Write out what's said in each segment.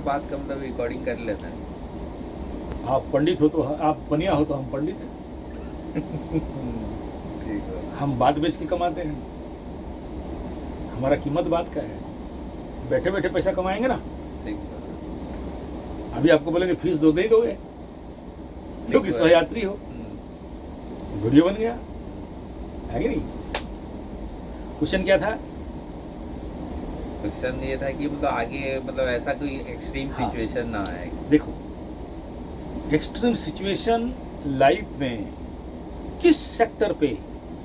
बात का मतलब रिकॉर्डिंग कर लेता है। आप पंडित हो तो आप बनिया हो तो हम पंडित हैं। ठीक है। हम बात बेच के कमाते हैं, हमारा कीमत बात का है। बैठे बैठे पैसा कमाएंगे ना। ठीक है। अभी आपको बोलेंगे फीस दो, दे ही दोगे क्योंकि सहयात्री हो। वीडियो बन गया है कि नहीं। क्वेश्चन क्या था? क्वेश्चन ये था कि मतलब आगे मतलब ऐसा कोई एक्सट्रीम हाँ। सिचुएशन ना आए। देखो, एक्सट्रीम सिचुएशन लाइफ में किस सेक्टर पे,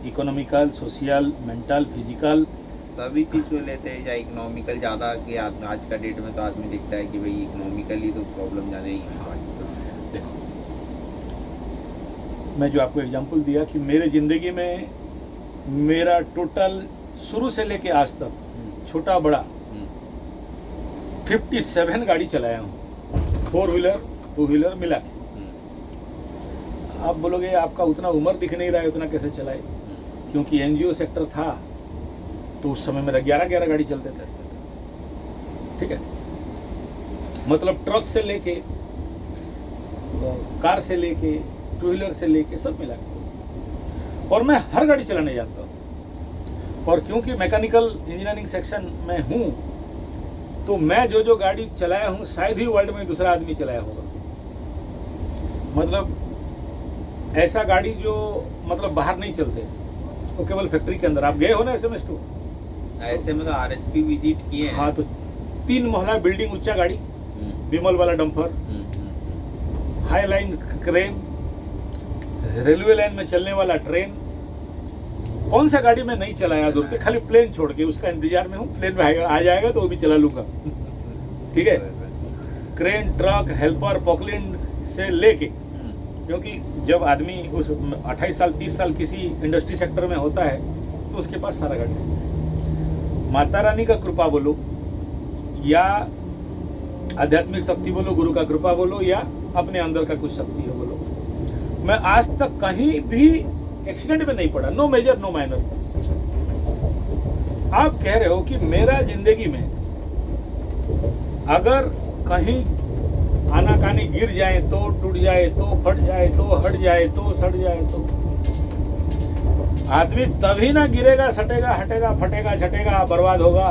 इकोनॉमिकल, सोशल, मेंटल, फिजिकल, सभी चीज़ को लेते हैं, चाहे इकोनॉमिकल ज़्यादा कि आज का डेट में तो आदमी दिखता है कि भाई इकोनॉमिकली तो प्रॉब्लम ज़्यादा ही है। देखो, मैं जो आपको एग्जांपल दिया कि मेरे ज़िंदगी में मेरा टोटल शुरू से लेके आज तक छोटा बड़ा 57 गाड़ी चलाया हूँ, 4 व्हीलर 2 व्हीलर मिला के। आप बोलोगे आपका उतना उम्र दिख नहीं रहा है, उतना कैसे चलाए? क्योंकि एनजीओ सेक्टर था तो उस समय मेरा 11 गाड़ी चलते थे। ठीक है, मतलब ट्रक से लेके, कार से लेके, 2 व्हीलर से लेके सब मिला के। और मैं हर गाड़ी चलाने जानता हूँ। और क्योंकि मैकेनिकल इंजीनियरिंग सेक्शन में हूँ तो मैं जो गाड़ी चलाया हूँ शायद ही वर्ल्ड में दूसरा आदमी चलाया होगा। मतलब ऐसा गाड़ी जो मतलब बाहर नहीं चलते, वो केवल फैक्ट्री के अंदर। आप गए हो ना SMS2? ऐसे मतलब RSP विजिट किए हैं। हाँ, तो 3 महला बिल्डिंग ऊंचा गाड़ी, विमल वाला dumper, high line crane, railway line में चलने वाला ट्रेन। कौन सा गाड़ी में नहीं चलाया दूर पे, खाली प्लेन छोड़ के उसका इंतजार में हूँ। प्लेन में आ जाएगा तो वो भी चला लूंगा। ठीक है, क्रेन, ट्रक, हेल्पर, पॉकलिंड से लेके, क्योंकि जब आदमी उस 28 साल 30 साल किसी इंडस्ट्री सेक्टर में होता है तो उसके पास सारा गाड़ी है। माता रानी का कृपा बोलो या आध्यात्मिक शक्ति बोलो, गुरु का कृपा बोलो या अपने अंदर का कुछ शक्ति है बोलो, मैं आज तक कहीं भी एक्सीडेंट में नहीं पड़ा। No major no minor. आप कह रहे हो कि मेरा जिंदगी में अगर कहीं आनाकानी गिर जाए तो, टूट जाए तो, फट जाए तो, हट जाए तो, सड़ जाए तो, आदमी तभी ना गिरेगा, सटेगा, हटेगा, फटेगा, झटेगा, बर्बाद होगा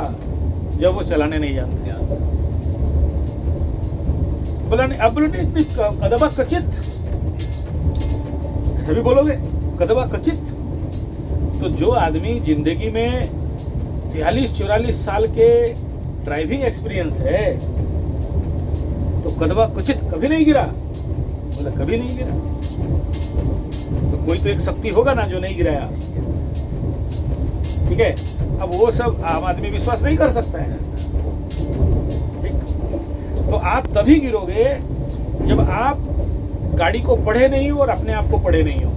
जब वो चलाने नहीं जानते। बोला नहीं, अब बोलो नहीं, कदबा कचित, ऐसा भी बोलोगे, कदबा कचित। तो जो आदमी जिंदगी में 43-44 साल के ड्राइविंग एक्सपीरियंस है तो कदबा कुचित कभी नहीं गिरा। बोला कभी नहीं गिरा, तो कोई तो एक शक्ति होगा ना जो नहीं गिराया। ठीक है, अब वो सब आम आदमी विश्वास नहीं कर सकता है। ठीक, तो आप तभी गिरोगे जब आप गाड़ी को पढ़े नहीं हो और अपने आप को पढ़े नहीं हो,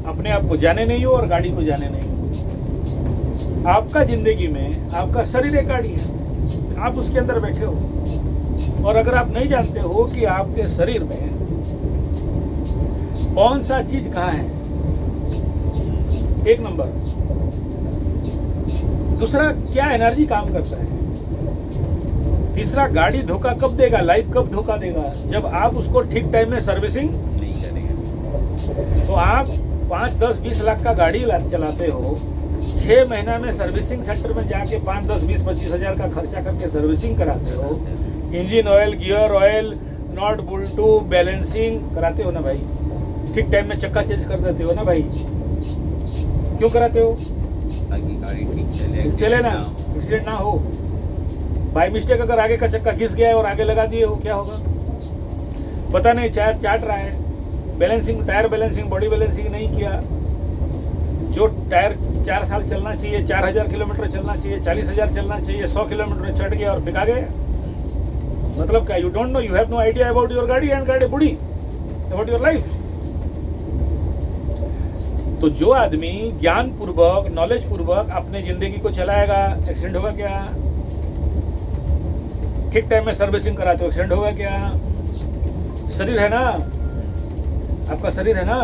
अपने आप को जाने नहीं हो और गाड़ी को जाने नहीं हो। आपका जिंदगी में आपका शरीर एक गाड़ी है, आप उसके अंदर बैठे हो। और अगर आप नहीं जानते हो कि आपके शरीर में कौन सा चीज कहाँ है, एक नंबर। दूसरा, क्या एनर्जी काम करता है। तीसरा, गाड़ी धोखा कब देगा, लाइफ कब धोखा देगा, जब आप उसको ठीक टाइम में सर्विसिंग नहीं करेंगे। तो आप 5, 10, 20 लाख का गाड़ी चलाते हो, 6 महीना में सर्विसिंग सेंटर में जाके 5, 10, 20, 25 हजार का खर्चा करके सर्विसिंग कराते हो। Engine oil, gear oil, nut bolt, balancing कराते हो ना भाई। ठीक टाइम में चक्का चेंज कर देते हो ना भाई। क्यों कराते हो? ताकि गाड़ी ठीक चले ना, एक्सीडेंट ना हो। बाई मिस्टेक अगर आगे का चक्का घिस गया है और आगे लगा दिए हो, क्या होगा पता नहीं, चाट रहा है। Balancing, tyre balancing, body balancing नहीं किया। जो टायर 4 साल चलना चाहिए, 4000 किलोमीटर चलना चाहिए, 40,000 चलना चाहिए, 100 किलोमीटर चढ़ गया और बिका गया। मतलब क्या? You don't know, you have no idea about your गाड़ी एंड गाड़ी बुढ़ी अबाउट योर लाइफ। तो जो आदमी ज्ञान पूर्वक, नॉलेज पूर्वक अपने जिंदगी को चलाएगा, एक्सीडेंट होगा क्या? ठीक टाइम में सर्विसिंग कराते हो, एक्सीडेंट होगा क्या? शरीर है ना, आपका शरीर है ना।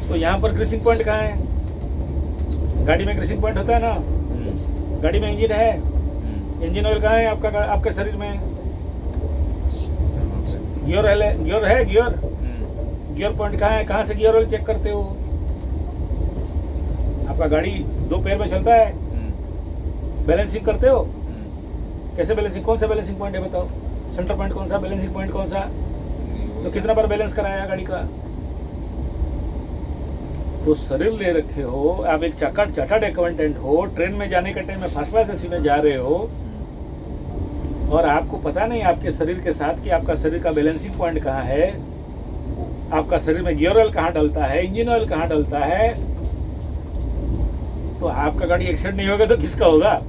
तो यहाँ पर ग्रीसिंग पॉइंट कहाँ है? गाड़ी में ग्रीसिंग पॉइंट होता है ना। गाड़ी में इंजन है, इंजन ऑयल कहाँ है आपका, आपके शरीर में? गियर है, गियर पॉइंट कहाँ है? कहाँ से गियर ऑयल चेक करते हो? आपका गाड़ी 2 पैर में चलता है, बैलेंसिंग करते हो? कैसे बैलेंसिंग? कौन सा बैलेंसिंग पॉइंट है बताओ? सेंटर पॉइंट कौन सा, बैलेंसिंग पॉइंट कौन सा? तो कितना बार बैलेंस कराया गाड़ी का? तो शरीर ले रखे हो आप, एक चार्टर्ड अकाउंटेंट हो, ट्रेन में जाने के टाइम में फर्स्ट क्लास एसी में जा रहे हो और आपको पता नहीं आपके शरीर के साथ कि आपका शरीर का बैलेंसिंग पॉइंट कहाँ है, आपका शरीर में गियर ऑयल कहाँ डलता है, इंजन ऑयल कहाँ डलता है। तो आपका गाड़ी एक्सीडेंट नहीं होगा तो किसका होगा?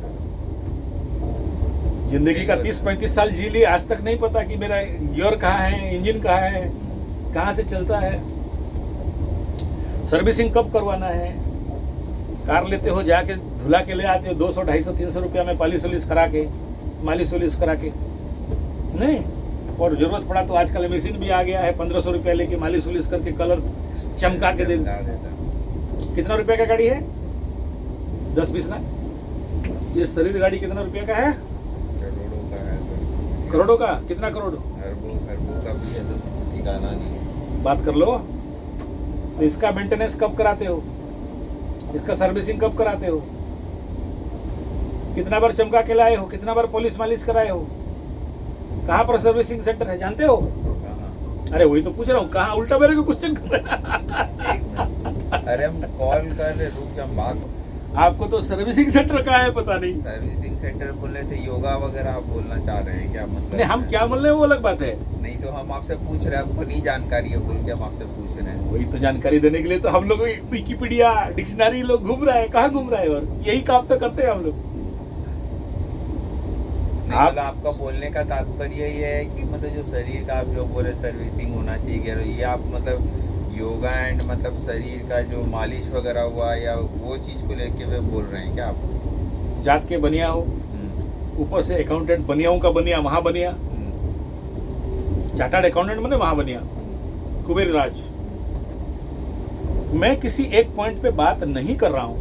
जिंदगी का 30-35 साल जी ली, आज तक नहीं पता कि मेरा गियर कहाँ है, इंजन कहाँ है, कहाँ से चलता है, सर्विसिंग कब करवाना है। कार लेते हो, जाके धुला के ले आते हो 200, 250, 300 रुपया में मालिश वलिश करा के नहीं। और जरूरत पड़ा तो आजकल मशीन भी आ गया है, 1500 रुपया लेके मालिश वलिश करके कलर चमका के दे। कितना रुपया का गाड़ी है? 10-20 लाख। ये शरीर गाड़ी कितना रुपया का है? करोड़ों का। कितना करोड़? अरबों का भी है, तो ठिकाना नहीं है। बात कर लो। तो इसका मेंटेनेंस कब कराते हो? इसका सर्विसिंग कब कराते हो? कितना बार चमका के लाए हो? कितना बार पॉलिश मालिश कराए हो? कहाँ पर सर्विसिंग सेंटर है जानते हो? अरे वही तो पूछ रहा हूँ, कहाँ? उल्टा मेरे को क्वेश्चन कर रहे हैं। अरे हम कॉल कर रहे, रुक जा बात। आपको तो सर्विसिंग सेंटर कहाँ है पता नहीं। सर्विसिंग सेंटर बोलने से योगा वगैरह आप बोलना चाह रहे हैं क्या? मतलब नहीं, हम क्या बोल रहे हैं वो अलग बात है। नहीं तो हम आपसे पूछ रहे हैं, आपको नहीं जानकारी है बोल के हम आपसे पूछ रहे हैं। वही तो जानकारी देने के लिए तो हम लोग विकिपीडिया डिक्शनरी लोग घूम रहा है। कहाँ घूम रहा है? और यही काम तो करते हैं हम लोग। मतलब आपका बोलने का तात्पर्य ये है कि मतलब जो शरीर का आप जो बोले सर्विसिंग होना चाहिए, ये आप मतलब योगा एंड मतलब शरीर का जो मालिश वगैरह हुआ या वो चीज को लेके वे बोल रहे हैं क्या आप? जात के बनिया हो, ऊपर से अकाउंटेंट बनियाओं का बनिया, महाबनिया, चार्टर्ड अकाउंटेंट बने महाबनिया, कुबेर राज। मैं किसी एक पॉइंट पे बात नहीं कर रहा हूं,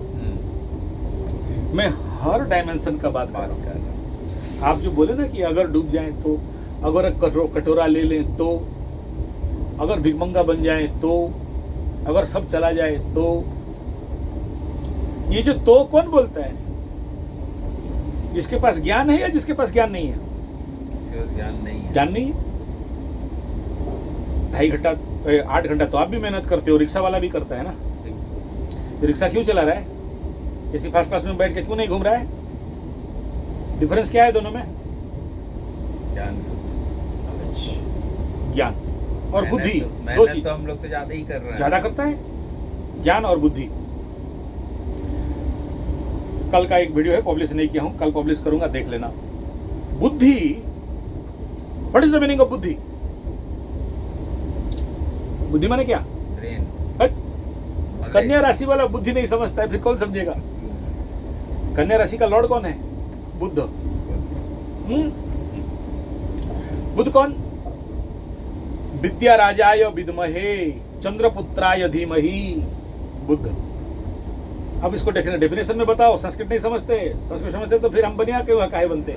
मैं हर डायमेंशन का बात कर रहा हूं। आप जो बोले ना कि अगर डूब जाए तो, अगर कटोरा ले लें तो, अगर भिखमंगा बन जाए तो, अगर सब चला जाए तो, ये जो तो कौन बोलता है? जिसके पास ज्ञान है या जिसके पास ज्ञान नहीं है? ज्ञान नहीं है। ज्ञान नहीं है। 2.5 घंटा 8 घंटा तो आप भी मेहनत करते हो, रिक्शा वाला भी करता है ना। तो रिक्शा क्यों चला रहा है? किसी फर्स्ट क्लास में बैठ के क्यों नहीं घूम रहा है? डिफरेंस क्या है दोनों में? ज्ञान और बुद्धि, दो चीज। तो हम लोग से ज्यादा ही कर रहे हैं। ज्यादा करता है ज्ञान और बुद्धि। कल का एक वीडियो है, पब्लिश नहीं किया हूं, कल पब्लिश करूंगा, देख लेना। बुद्धि, what is the meaning of बुद्धि? बुद्धि माने क्या? ब्रेन। कन्या राशि वाला बुद्धि नहीं समझता है, फिर कौन समझेगा? कन्या राशि का लॉर्ड कौन है? बुद्ध। बुद्ध कौन? विद्या राजाय विद्महे चंद्रपुत्राय धीमहि, बुद्ध। अब इसको डेफिनेशन में बताओ। संस्कृत नहीं समझते, संस्कृत समझते तो फिर हम बनिया के वहां काहे बनते?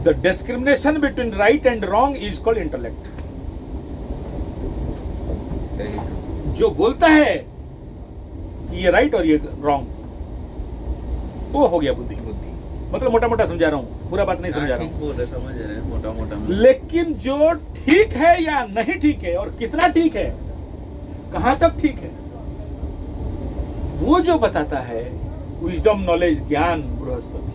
The discrimination between right and wrong is called intellect. जो बोलता है कि ये राइट और ये रॉन्ग, वो हो गया बुद्धि। मतलब मोटा मोटा समझा रहा हूं, पूरा बात नहीं समझा रहा हूं। समझ रहे हैं मोटा मोटा। लेकिन जो ठीक है या नहीं ठीक है और कितना ठीक है, कहां तक ठीक है, वो जो बताता है विजडम, नॉलेज, ज्ञान, बृहस्पति।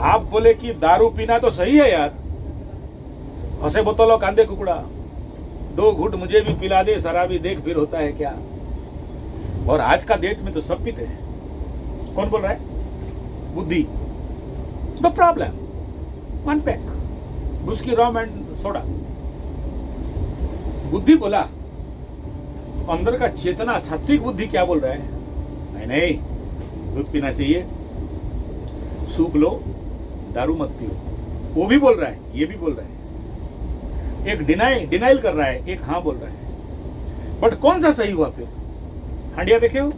आप बोले कि दारू पीना तो सही है यार, हंसे बोतलो कांदे कुकड़ा, 2 घूंट मुझे भी पिला दे शराबी, देख फिर होता है क्या। और आज का डेट में तो सब पीते हैं। कौन बोल रहा है? बुद्धि। The problem, 1 pack whisky rum and soda. बुद्धि बोला, अंदर का चेतना, सात्विक बुद्धि क्या बोल रहा है? नहीं, दूध पीना चाहिए, सूप लो, दारू मत पियो। वो भी बोल रहा है, ये भी बोल रहा है। एक डिनाइल कर रहा है, एक हाँ बोल रहा है। बट कौन सा सही हुआ फिर? हांडिया देखे हो?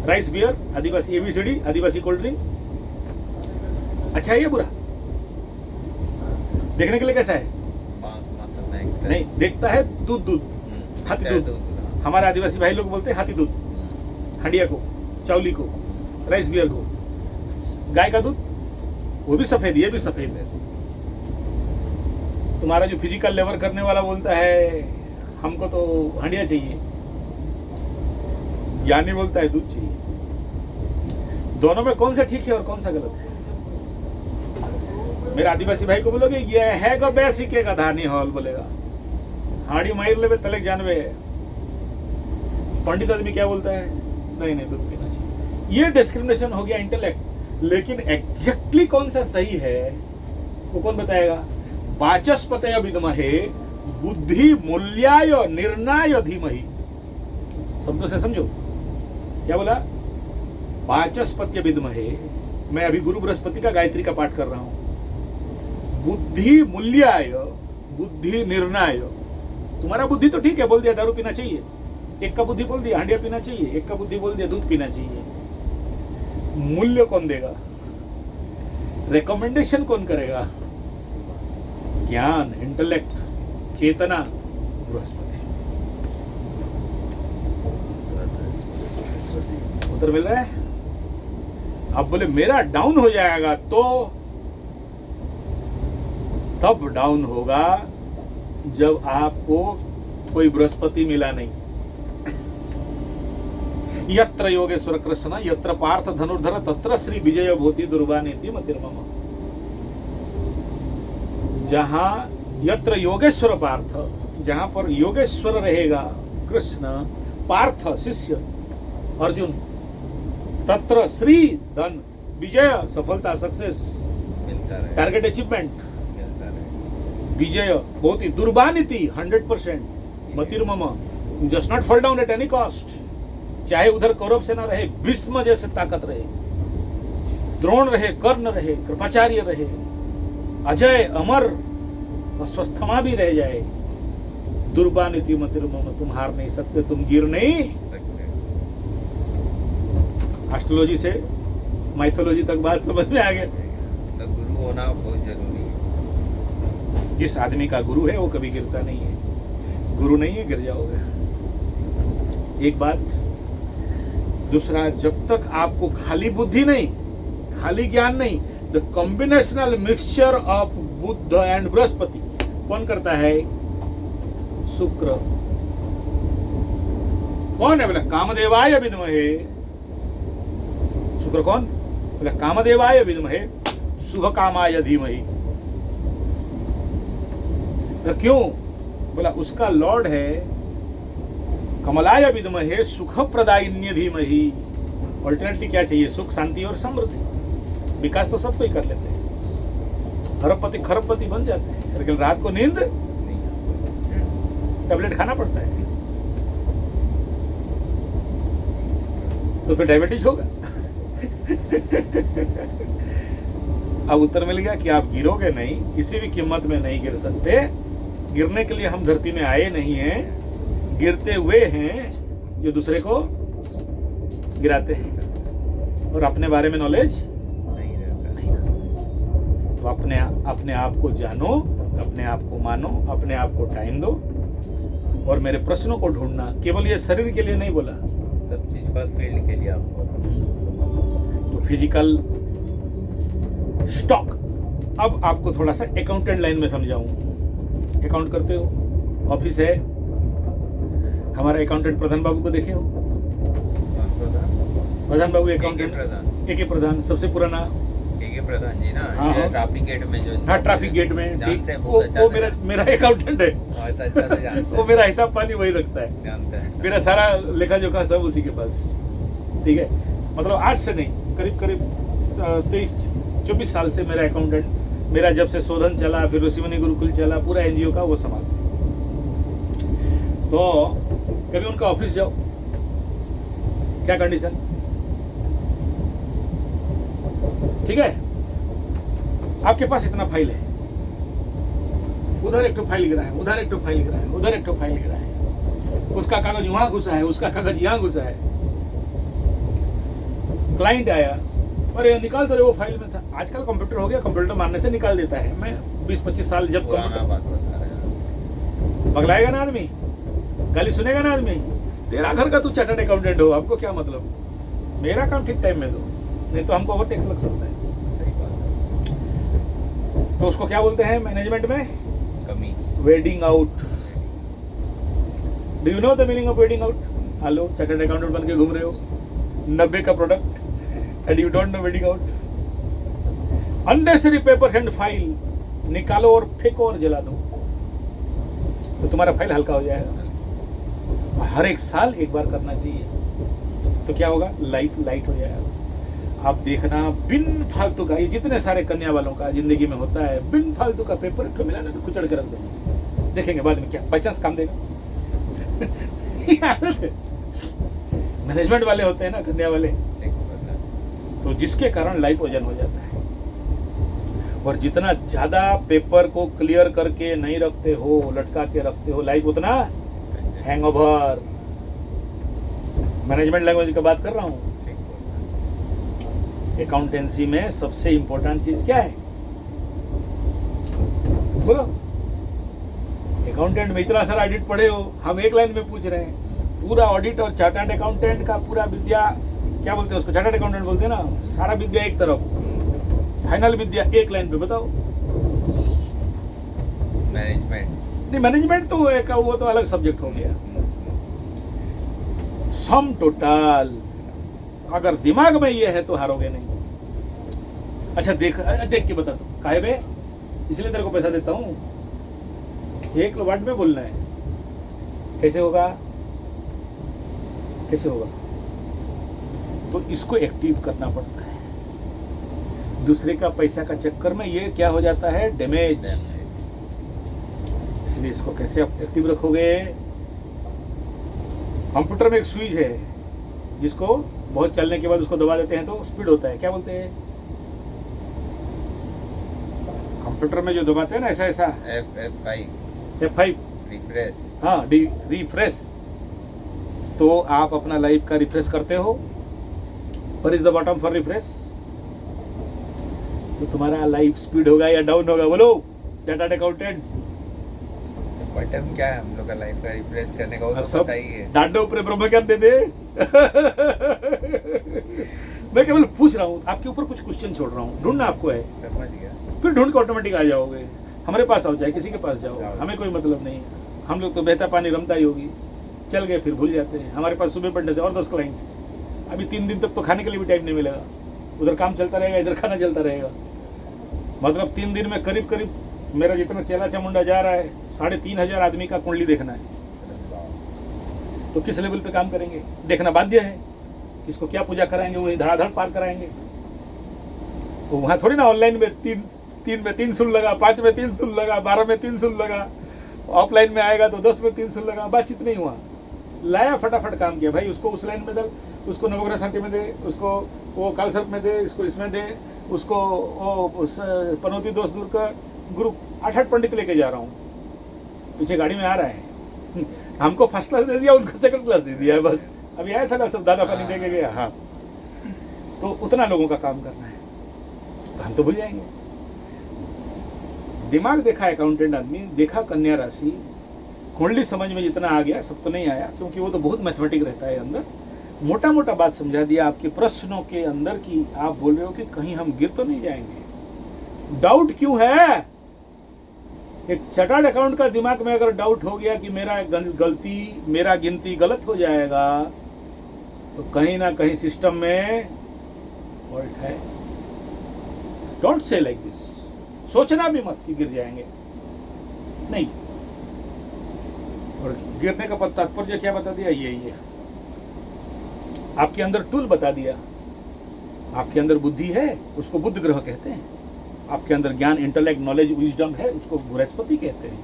राइस बियर, आदिवासी एबीसीडी, आदिवासी कोल्ड ड्रिंक, अच्छा है या बुरा? देखने के लिए कैसा है? बांस मतलब नहीं नहीं, देखता है दूध दूध, हाथी दूध। हमारे आदिवासी भाई लोग बोलते हैं हाथी दूध, हंडिया को, चावली को, राइस बियर को। गाय का दूध वो भी सफेद, ये भी सफेद है। तुम्हारा जो फिजिकल लेबर करने वाला बोलता है हमको तो हंडिया चाहिए, ज्ञानी बोलता है दूध चाहिए। दोनों में कौन सा ठीक है और कौन सा गलत है? मेरे आदिवासी भाई को बोलोगे ये है गो बेसिक के धानी हॉल, बोलेगा हाड़ी मार ले तलक जानवे। पंडित आदमी क्या बोलता है? नहीं नहीं, दूध पीना चाहिए। ये डिस्क्रिमिनेशन हो गया इंटेलेक्ट। लेकिन एग्जैक्टली कौन सा सही है वो कौन बताएगा? वाचस्पतय विद्महे बुद्धि मूल्याय निर्णय धीमहि। शब्दों से समझो क्या बोला? वाचस्पत्य विद्महे, मैं अभी गुरु बृहस्पति का गायत्री का पाठ कर रहा हूं। बुद्धि मूल्याय, बुद्धि निर्णय। तुम्हारा बुद्धि तो ठीक है, बोल दिया दारू पीना चाहिए, एक का बुद्धि बोल दिया हांडिया पीना चाहिए, एक का बुद्धि बोल दिया दूध पीना चाहिए। मूल्य कौन देगा? रिकमेंडेशन कौन करेगा? ज्ञान, इंटेलेक्ट, चेतना, बृहस्पति। उत्तर मिल रहा है? आप बोले मेरा डाउन हो जाएगा, तो तब डाउन होगा जब आपको कोई बृहस्पति मिला नहीं। यत्र योगेश्वर कृष्ण यत्र पार्थ धनुर्धर तत्र श्री विजय भूति दुर्वानेति मतिर्मम। जहां यत्र योगेश्वर पार्थ, जहां पर योगेश्वर रहेगा कृष्ण, पार्थ शिष्य अर्जुन, तत्र श्री धन विजय सफलता सक्सेस टारगेट अचीवमेंट, विजय बहुत ही दुर्बानिति 100%, मतिर्मम just not fall down at any cost. चाहे उधर कौरव सेना रहे, भीष्म जैसे ताकत रहे, द्रोण रहे, कर्ण रहे, कृपाचार्य रहे, अजय अमर अस्वस्थमा भी रह जाए, दुर्बानिति मतिर्मम, तुम हार नहीं सकते, तुम गिर नहीं सकते। एस्ट्रोलॉजी से माइथोलॉजी तक बात समझ में आ गया। तो गुरु होना बहुत जरूरी है। जिस आदमी का गुरु है वो कभी गिरता नहीं है। गुरु नहीं है गिर जाओगे। एक बात। दूसरा, जब तक आपको खाली बुद्धि नहीं, खाली ज्ञान नहीं, the combinational mixture of Buddha and Brihaspati कौन करता है? शुक्र। कौन है? बोला कामदेवाय विद्महे। शुक्र कौन? बोला कामदेवाय विद्महे शुभ कामाय धीमहि। क्यों? बोला उसका लॉर्ड है कमलाय विद्महे सुख प्रदायिन्य धीमहि। ऑल्टरनेटिव क्या चाहिए? सुख, शांति और समृद्धि। विकास तो सब कोई कर लेते हैं, अरबपति खरबपति बन जाते हैं, लेकिन रात को नींद टैबलेट खाना पड़ता है, तो फिर डायबिटीज होगा। अब उत्तर मिल गया कि आप गिरोगे नहीं, किसी भी कीमत में नहीं गिर सकते। गिरने के लिए हम धरती में आए नहीं हैं, गिरते हुए हैं जो दूसरे को गिराते हैं और अपने बारे में नॉलेज नहीं रहता। तो अपने आप को जानो, अपने आप को मानो, अपने आप को टाइम दो और मेरे प्रश्नों को ढूंढना। केवल ये शरीर के लिए नहीं बोला, सब चीज पर फील्ड के लिए आपको। तो फिजिकल स्टॉक। अब आपको थोड़ा सा अकाउंटेंट लाइन में समझाऊं। अकाउंट करते हो, ऑफिस है, हमारा अकाउंटेंट प्रधान बाबू को देखे हो? प्रधान बाबू अकाउंटेंट AK प्रधान, सबसे पुराना AK प्रधान जी ना। हाँ, ये ट्रैफिक गेट में जो। हाँ, ट्रैफिक गेट में जानते हैं, वो बहुत अच्छा मेरा अकाउंटेंट है। बहुत अच्छा से जानते हैं। वो मेरा हिसाब पानी वही रखता है, जानते हैं। मेरा सारा लेखा जोखा सब उसी के पास। ठीक है, मतलब आज से नहीं, करीब 23-24 साल से मेरा अकाउंटेंट, मेरा जब से शोधन चला, फिर ऋषिमुनि गुरुकुल चला, पूरा NGO का वो संभाल। तो कभी उनका ऑफिस जाओ, क्या कंडीशन? ठीक है, आपके पास इतना फाइल है, उधर एक तो फाइल गिरा है, उधर एक तो फाइल गिरा है, उधर एक तो फाइल गिरा है, उसका कागज वहां घुसा है, उसका कागज यहां घुसा है। क्लाइंट आया, अरे निकाल तो रहे, वो फाइल में था। आजकल कंप्यूटर हो गया, कंप्यूटर मारने से निकाल देता है। मैं 20-25 साल जब पुराना बात बता रहे हो। पगलाएगा ना आदमी, गाली सुनेगा ना आदमी। तेरा घर का तू चार्टर्ड अकाउंटेंट हो, हमको क्या मतलब, मेरा काम ठीक टाइम में दो, नहीं तो हमको ओवर टैक्स लग सकता है। सही बात है। तो उसको क्या बोलते हैं मैनेजमेंट में? कमी। Wedding out. Do you know the meaning of wedding out? Hello, chartered accountant बन के घूम रहे हो 90 का product and you don't no wedding out. Unnecessary paper and file निकालो और फेंको और जला दो, तो तुम्हारा फाइल हल्का हो जाएगा। हर एक साल एक बार करना चाहिए, तो क्या होगा, लाइफ लाइट हो जाएगा। आप देखना, बिन फालतू का, ये जितने सारे कन्या वालों का जिंदगी में होता है, बिन फालतू का पेपर एक मिला ना तो कुचड़ के रख देंगे, देखेंगे बाद में क्या बाई चांस काम देगा। मैनेजमेंट वाले होते हैं ना कन्या वाले, तो जिसके कारण लाइफ वजन हो जाता है। और जितना ज्यादा पेपर को क्लियर करके नहीं रखते हो, लटका के रखते हो, लाइफ उतना हैंगओवर। मैनेजमेंट लैंग्वेज की बात कर रहा हूं। अकाउंटेंसी में सबसे इंपॉर्टेंट चीज क्या है, बोलो? अकाउंटेंट में इतना सारा ऑडिट पढ़े हो, हम एक लाइन में पूछ रहे हैं। पूरा ऑडिट और चार्टर्ड अकाउंटेंट का पूरा विद्या, क्या बोलते हैं उसको, चार्टर्ड अकाउंटेंट बोलते हैं ना, सारा विद्या एक तरफ, फाइनल विद्या एक लाइन पे बताओ। मैनेजमेंट नहीं, मैनेजमेंट तो एक वो तो अलग सब्जेक्ट हो गया। सम टोटल अगर दिमाग में ये है तो हारोगे नहीं। अच्छा देख के बता दो, काहे बे, इसलिए तेरे को पैसा देता हूं, एक वर्ड में बोलना है। कैसे होगा, कैसे होगा? तो इसको एक्टिव करना पड़ता है। दूसरे का पैसा का चक्कर में ये क्या हो जाता है, डैमेज। इसलिए इसको कैसे एक्टिव रखोगे? कंप्यूटर में एक स्विच है जिसको बहुत चलने के बाद उसको दबा देते हैं तो स्पीड होता है, क्या बोलते हैं? कंप्यूटर में जो दबाते हैं ना ऐसा ऐसा, F5 रिफ्रेश। हाँ, रिफ्रेश। तो आप अपना लाइफ का रिफ्रेश करते हो, पर is the button for refresh. तो तुम्हारा लाइफ स्पीड होगा या डाउन होगा, बोलो चार्टर्ड अकाउंटेंट? बटन क्या है हम लोग का लाइफ का रिफ्रेश करने का, वो तो सब पता ही है। डांडो ऊपर ब्रह्म ज्ञान दे दे। मैं केवल पूछ रहा हूँ, आपके ऊपर कुछ क्वेश्चन छोड़ रहा हूँ, ढूंढना आपको है, समझ गया। फिर ढूंढ के ऑटोमेटिक आ जाओगे। हमारे पास आओ चाहे किसी के पास जाओ, हमें कोई मतलब नहीं। हम लोग तो बहता पानी रमता ही होगी, चल गए फिर भूल जाते हैं। हमारे पास सुबह पढ़ने से और 10 क्लाइंट, अभी 3 दिन तक तो खाने के लिए भी टाइम नहीं मिलेगा। उधर काम चलता रहेगा, इधर खाना चलता रहेगा। मतलब 3 दिन में करीब करीब मेरा जितना चेला चामुंडा जा रहा है, 3,500 आदमी का कुंडली देखना है। तो किस लेवल पे काम करेंगे, देखना बाध्य है। किसको क्या पूजा कराएंगे, वही धड़ाधड़ पार कराएंगे। तो वहाँ थोड़ी ना ऑनलाइन में 3 में 3 सुन लगा, 5 में 3 सुन लगा, 12 में 3 सुन लगा। ऑफलाइन में आएगा तो 10 में 3 सुन लगा, बातचीत नहीं हुआ। लाया फटाफट काम किया, भाई उसको उस लाइन में दल, उसको नवग्रह शांति में दे, उसको वो कालसर्प में दे, इसको इसमें दे, उसको वो उस पनौती दोष दूर का ग्रुप 8 पंडित लेके जा रहा हूँ। पीछे गाड़ी में आ रहा है, हमको फर्स्ट क्लास दे दिया, उनको सेकंड क्लास दे दिया है। बस अभी आया था ना, सब दाना पानी दे के गया। हाँ, तो उतना लोगों का काम करना है, तो हम तो भूल जाएंगे। दिमाग देखा अकाउंटेंट आदमी, देखा कन्या राशि, कुंडली समझ में जितना आ गया, सब तो नहीं आया, क्योंकि वो तो बहुत मैथमेटिक रहता है अंदर। मोटा मोटा बात समझा दिया आपके प्रश्नों के अंदर की। आप बोल रहे हो कि कहीं हम गिर तो नहीं जाएंगे। डाउट क्यों है? एक चार्टर्ड अकाउंट का दिमाग में अगर डाउट हो गया कि मेरा गिनती गलत हो जाएगा, तो कहीं ना कहीं सिस्टम में फॉल्ट है। Don't say like this. सोचना भी मत कि गिर जाएंगे, नहीं। और गिरने का तात्पर्य क्या बता दिया, यही है। आपके अंदर टूल बता दिया। आपके अंदर बुद्धि है, उसको बुध ग्रह कहते हैं। आपके अंदर ज्ञान, इंटेलेक्ट, नॉलेज, विजडम है, उसको बृहस्पति कहते हैं।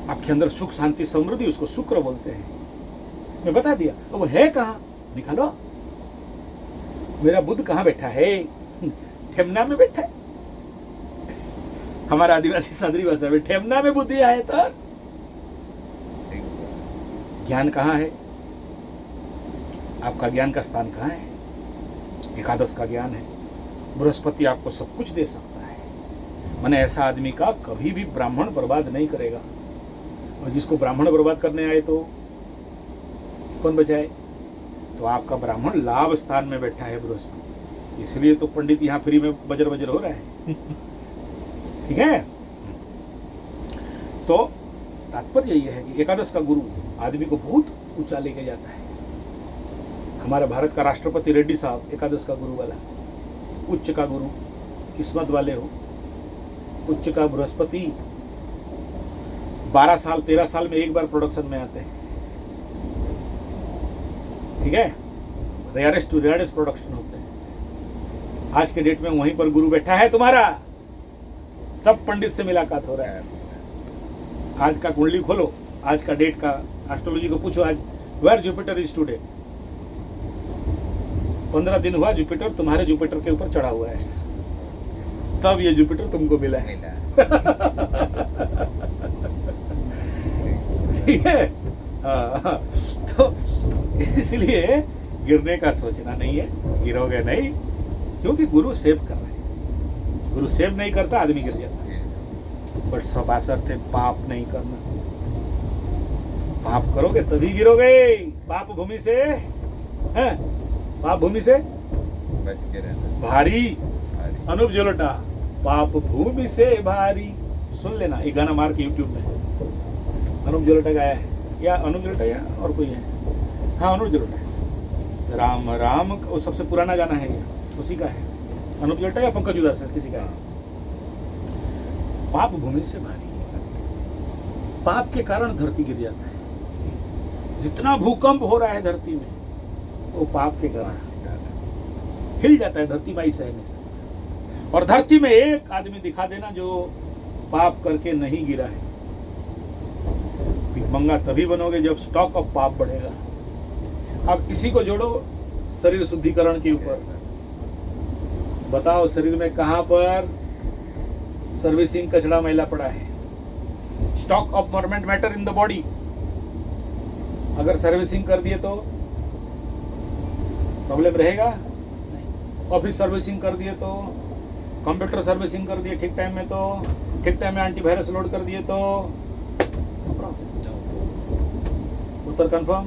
आपके अंदर सुख, शांति, समृद्धि, उसको शुक्र बोलते हैं। मैं बता दिया। अब वो है कहाँ, निकालो। मेरा बुध कहाँ बैठा है? ठेमना में बैठा है। हमारा आदिवासी सादरी भाषा में ठेमना में बुद्धि आए तो ज्ञान कहाँ है? आपका ज्ञान का स्थान कहाँ है? एकादश का ज्ञान है। बृहस्पति आपको सब कुछ दे सकता है। मैंने ऐसा आदमी का कभी भी ब्राह्मण बर्बाद नहीं करेगा, और जिसको ब्राह्मण बर्बाद करने आए तो कौन बचाए? तो आपका ब्राह्मण लाभ स्थान में बैठा है बृहस्पति, इसलिए तो पंडित यहाँ फ्री में बजर बजर हो रहा है। ठीक है, तो तात्पर्य यही है कि एकादश का गुरु आदमी को बहुत ऊंचा लेके जाता है। हमारे भारत का राष्ट्रपति रेड्डी साहब एकादश का गुरु वाला, उच्च का गुरु, किस्मत वाले हो। उच्च का बृहस्पति 12 साल 13 साल में एक बार प्रोडक्शन में आते हैं। ठीक है, रेयरेस्ट टू रेयरेस्ट प्रोडक्शन होते हैं। आज के डेट में वहीं पर गुरु बैठा है तुम्हारा, तब पंडित से मुलाकात हो रहा है। आज का कुंडली खोलो, आज का डेट का एस्ट्रोलॉजी को पूछो, आज वेयर जुपिटर इज टुडे। 15 दिन हुआ जुपिटर तुम्हारे जुपिटर के ऊपर चढ़ा हुआ है, तब ये जुपिटर तुमको मिला है। ठीक है, हाँ, तो इसलिए गिरने का सोचना नहीं है, गिरोगे नहीं, क्योंकि गुरु सेव कर रहे हैं। गुरु सेव नहीं करता, आदमी गिर जाता है। बट सब असर थे पाप नहीं करना। पाप करोगे तभी गिरोगे। पाप भूमि से है, पाप भूमि से बच के रहना भारी। अनूप जलोटा, पाप भूमि से भारी, सुन लेना, ये गाना मार के यूट्यूब में अनूप जलोटा गाया है, या अनूप जलोटा या और कोई है, हाँ अनूप जलोटा। राम राम, वो सबसे पुराना गाना है, ये उसी का है। अनूप जलोटा या पंकज उदास किसी का है। पाप भूमि से भारी, पाप के कारण धरती गिर जाता है। जितना भूकंप हो रहा है धरती में, वो पाप के कारण हिल जाता है धरती माई सहने से। और धरती में एक आदमी दिखा देना जो पाप करके नहीं गिरा है। भिखमंगा तभी बनोगे जब स्टॉक ऑफ पाप बढ़ेगा। अब इसी को जोड़ो शरीर शुद्धिकरण के ऊपर। बताओ शरीर में कहां पर सर्विसिंग कचरा मैला पड़ा है? Stock of movement matter in the body. अगर सर्विसिंग कर दिए तो प्रॉब्लम रहेगा नहीं। ऑफिस सर्विसिंग कर दिए तो, कंप्यूटर सर्विसिंग कर दिए ठीक टाइम में तो, ठीक टाइम में एंटीवायरस लोड कर दिए तो उत्तर कंफर्म।